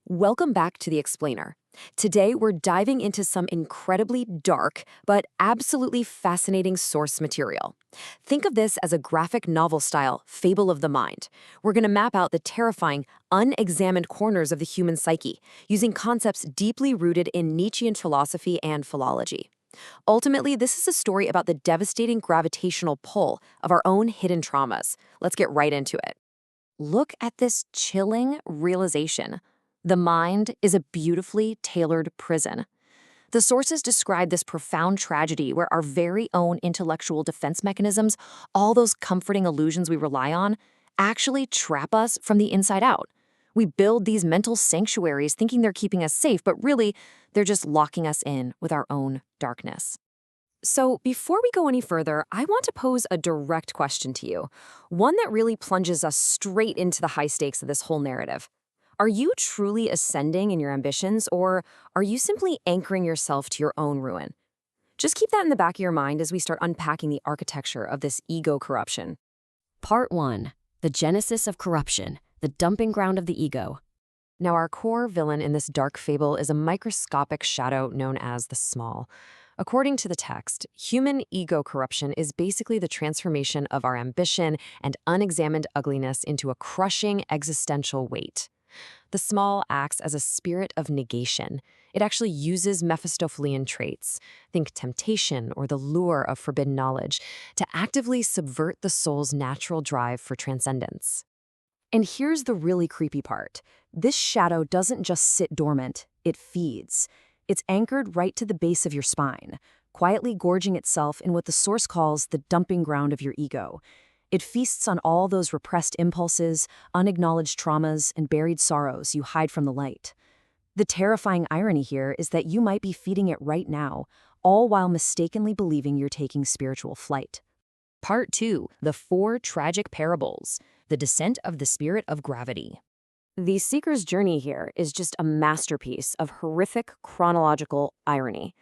Welcome back to The Explainer. Today, we're diving into some incredibly dark, but absolutely fascinating source material. Think of this as a graphic novel style fable of the mind. We're going to map out the terrifying, unexamined corners of the human psyche, using concepts deeply rooted in Nietzschean philosophy and philology. Ultimately, this is a story about the devastating gravitational pull of our own hidden traumas. Let's get right into it. Look at this chilling realization. The mind is a beautifully tailored prison. The sources describe this profound tragedy where our very own intellectual defense mechanisms, all those comforting illusions we rely on, actually trap us from the inside out. We build these mental sanctuaries thinking they're keeping us safe, but really, they're just locking us in with our own darkness. So, before we go any further, I want to pose a direct question to you, one that really plunges us straight into the high stakes of this whole narrative. Are you truly ascending in your ambitions, or are you simply anchoring yourself to your own ruin? Just keep that in the back of your mind as we start unpacking the architecture of this ego corruption. Part 1. The Genesis of Corruption, the Dumping Ground of the Ego. Now, our core villain in this dark fable is a microscopic shadow known as the Small. According to the text, human ego corruption is basically the transformation of our ambition and unexamined ugliness into a crushing existential weight. The Small acts as a spirit of negation. It actually uses Mephistophelian traits, think temptation or the lure of forbidden knowledge, to actively subvert the soul's natural drive for transcendence. And here's the really creepy part. This shadow doesn't just sit dormant, it feeds. It's anchored right to the base of your spine, quietly gorging itself in what the source calls the dumping ground of your ego. It feasts on all those repressed impulses, unacknowledged traumas, and buried sorrows you hide from the light. The terrifying irony here is that you might be feeding it right now, all while mistakenly believing you're taking spiritual flight. Part 2. The Four Tragic Parables. The Descent of the Spirit of Gravity. The seeker's journey here is just a masterpiece of horrific chronological irony.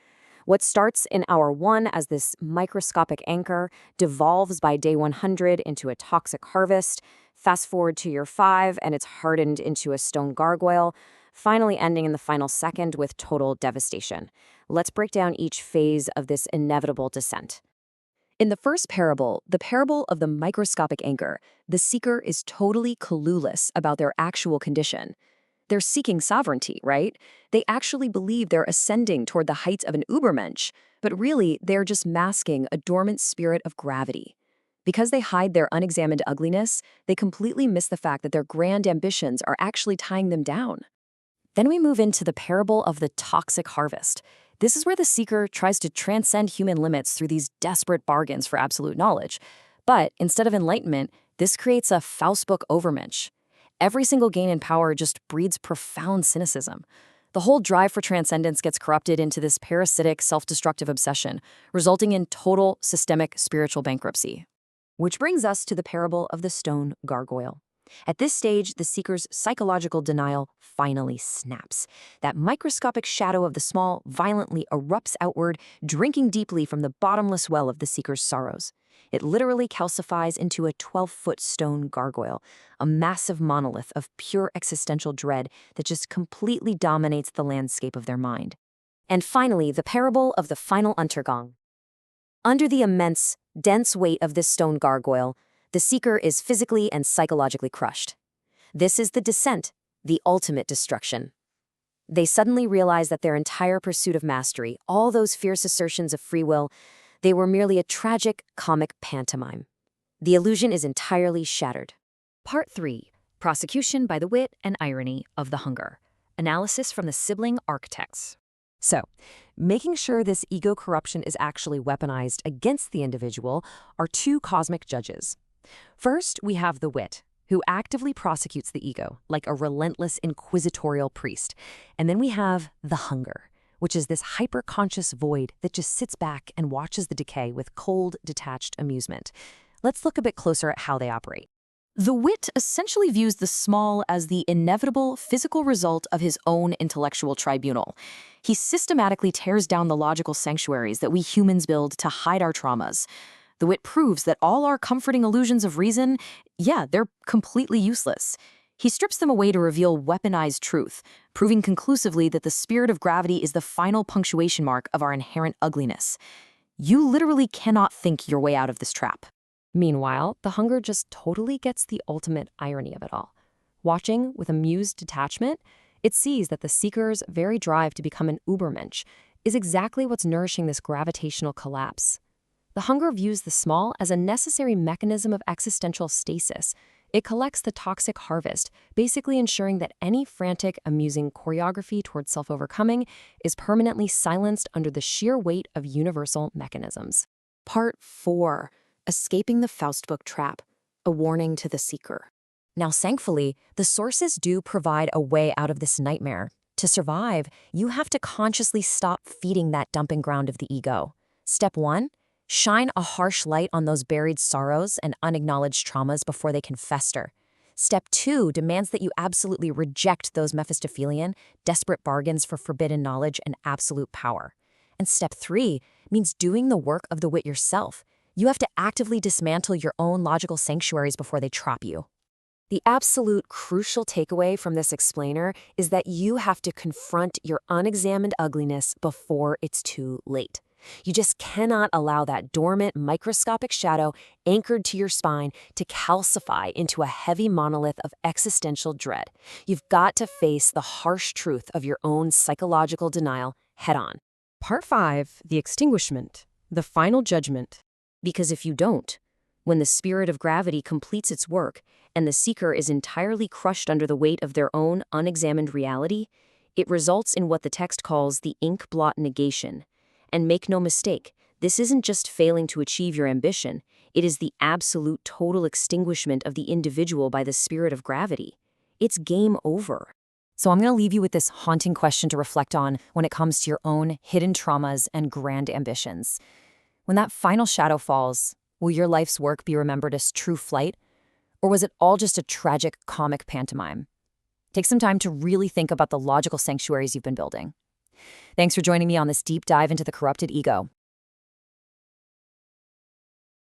What starts in hour 1 as this microscopic anchor devolves by day 100 into a toxic harvest. Fast forward to year 5 and it's hardened into a stone gargoyle, finally ending in the final second with total devastation. Let's break down each phase of this inevitable descent. In the first parable, the parable of the microscopic anchor, the seeker is totally clueless about their actual condition. They're seeking sovereignty, right? They actually believe they're ascending toward the heights of an Ubermensch, but really, they're just masking a dormant spirit of gravity. Because they hide their unexamined ugliness, they completely miss the fact that their grand ambitions are actually tying them down. Then we move into the parable of the toxic harvest. This is where the seeker tries to transcend human limits through these desperate bargains for absolute knowledge. But instead of enlightenment, this creates a Faustbook Overmensch. Every single gain in power just breeds profound cynicism. The whole drive for transcendence gets corrupted into this parasitic, self-destructive obsession, resulting in total systemic spiritual bankruptcy. Which brings us to the parable of the stone gargoyle. At this stage, the seeker's psychological denial finally snaps. That microscopic shadow of the Small violently erupts outward, drinking deeply from the bottomless well of the seeker's sorrows. It literally calcifies into a 12-foot stone gargoyle, a massive monolith of pure existential dread that just completely dominates the landscape of their mind. And finally, the parable of the final Untergang. Under the immense, dense weight of this stone gargoyle, the seeker is physically and psychologically crushed. This is the descent, the ultimate destruction. They suddenly realize that their entire pursuit of mastery, all those fierce assertions of free will, they were merely a tragic, comic pantomime. The illusion is entirely shattered. Part 3. Prosecution by the wit and irony of the hunger. Analysis from the sibling architects. So, making sure this ego corruption is actually weaponized against the individual are two cosmic judges. First, we have the wit, who actively prosecutes the ego, like a relentless inquisitorial priest. And then we have the hunger, which is this hyper-conscious void that just sits back and watches the decay with cold, detached amusement. Let's look a bit closer at how they operate. The wit essentially views the Small as the inevitable physical result of his own intellectual tribunal. He systematically tears down the logical sanctuaries that we humans build to hide our traumas. The wit proves that all our comforting illusions of reason, they're completely useless. He strips them away to reveal weaponized truth, proving conclusively that the spirit of gravity is the final punctuation mark of our inherent ugliness. You literally cannot think your way out of this trap. Meanwhile, the hunger just totally gets the ultimate irony of it all. Watching with amused detachment, it sees that the seeker's very drive to become an Ubermensch is exactly what's nourishing this gravitational collapse. The hunger views the small as a necessary mechanism of existential stasis. It collects the toxic harvest, basically ensuring that any frantic, amusing choreography towards self-overcoming is permanently silenced under the sheer weight of universal mechanisms. Part 4. Escaping the Faustbook Trap, a warning to the seeker. Now, thankfully, the sources do provide a way out of this nightmare. To survive, you have to consciously stop feeding that dumping ground of the ego. Step 1. Shine a harsh light on those buried sorrows and unacknowledged traumas before they can fester. Step 2 demands that you absolutely reject those Mephistophelian, desperate bargains for forbidden knowledge and absolute power. And Step 3 means doing the work of the wit yourself. You have to actively dismantle your own logical sanctuaries before they trap you. The absolute crucial takeaway from this explainer is that you have to confront your unexamined ugliness before it's too late. You just cannot allow that dormant microscopic shadow anchored to your spine to calcify into a heavy monolith of existential dread. You've got to face the harsh truth of your own psychological denial head on. Part 5, the extinguishment, the final judgment. Because if you don't, when the spirit of gravity completes its work and the seeker is entirely crushed under the weight of their own unexamined reality, it results in what the text calls the ink blot negation. And make no mistake, this isn't just failing to achieve your ambition, it is the absolute total extinguishment of the individual by the spirit of gravity. It's game over. So I'm going to leave you with this haunting question to reflect on when it comes to your own hidden traumas and grand ambitions. When that final shadow falls, will your life's work be remembered as true flight? Or was it all just a tragic comic pantomime? Take some time to really think about the logical sanctuaries you've been building. Thanks for joining me on this deep dive into the corrupted ego.